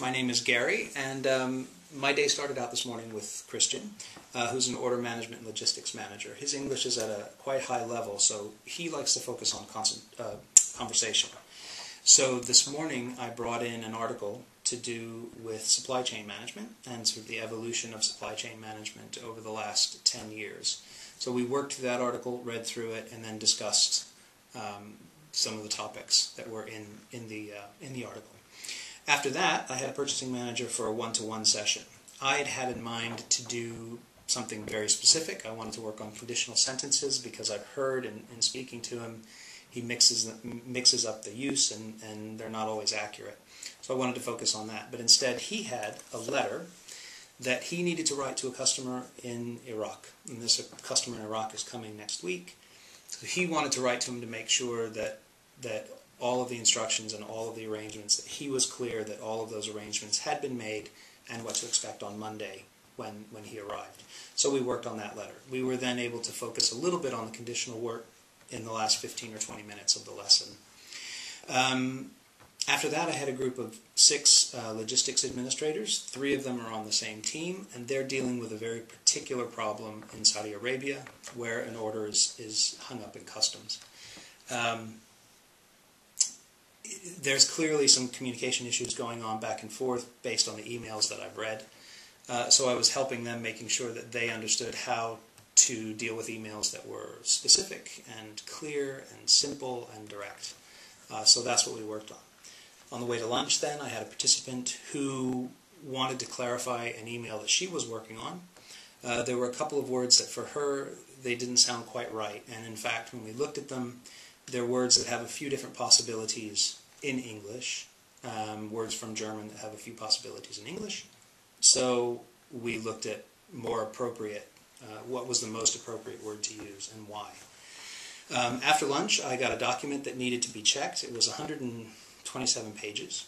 My name is Gary, and my day started out this morning with Christian, who's an order management and logistics manager. His English is at a quite high level, so he likes to focus on conversation. So this morning I brought in an article to do with supply chain management and sort of the evolution of supply chain management over the last 10 years. So we worked through that article, read through it, and then discussed some of the topics that were in the article. After that, I had a purchasing manager for a one-to-one session. I had in mind to do something very specific. I wanted to work on conditional sentences because I've heard in speaking to him, he mixes up the use and they're not always accurate. So I wanted to focus on that. But instead, he had a letter that he needed to write to a customer in Iraq. And this customer in Iraq is coming next week. So he wanted to write to him to make sure that all of the instructions and all of the arrangements, that he was clear that all of those arrangements had been made and what to expect on Monday when he arrived. So we worked on that letter. We were then able to focus a little bit on the conditional work in the last 15 or 20 minutes of the lesson. After that, I had a group of 6 logistics administrators. 3 of them are on the same team, and they're dealing with a very particular problem in Saudi Arabia where an order is hung up in customs. There's clearly some communication issues going on back and forth based on the emails that I've read. So I was helping them, making sure that they understood how to deal with emails that were specific and clear and simple and direct. So that's what we worked on. On the way to lunch then, I had a participant who wanted to clarify an email that she was working on. There were a couple of words that for her, they didn't sound quite right. And in fact, when we looked at them, they're words that have a few different possibilities in English, words from German that have a few possibilities in English. So we looked at more appropriate, what was the most appropriate word to use and why. After lunch, I got a document that needed to be checked. It was 127 pages,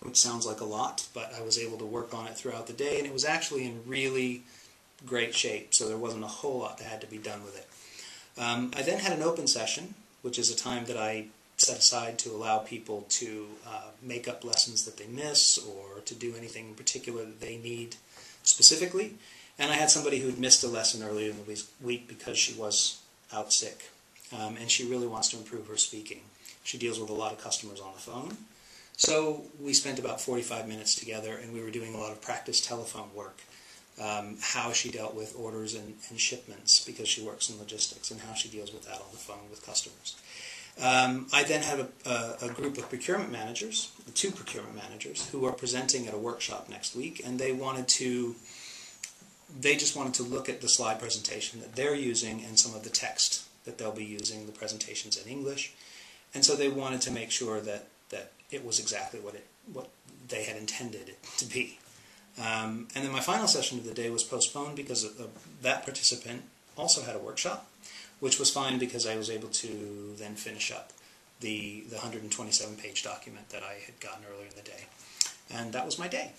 which sounds like a lot, but I was able to work on it throughout the day, and it was actually in really great shape, so there wasn't a whole lot that had to be done with it. I then had an open session, which is a time that I set aside to allow people to make up lessons that they miss or to do anything in particular that they need specifically. And I had somebody who had missed a lesson earlier in the week because she was out sick, and she really wants to improve her speaking. She deals with a lot of customers on the phone. So we spent about 45 minutes together, and we were doing a lot of practice telephone work. How she dealt with orders and shipments because she works in logistics, and how she deals with that on the phone with customers. I then have a group of procurement managers, 2 procurement managers, who are presenting at a workshop next week, and they just wanted to look at the slide presentation that they're using and some of the text that they'll be using, the presentations in English, and so they wanted to make sure that it was exactly what they had intended it to be. And then my final session of the day was postponed because that participant also had a workshop, which was fine because I was able to then finish up the 127-page document that I had gotten earlier in the day. And that was my day.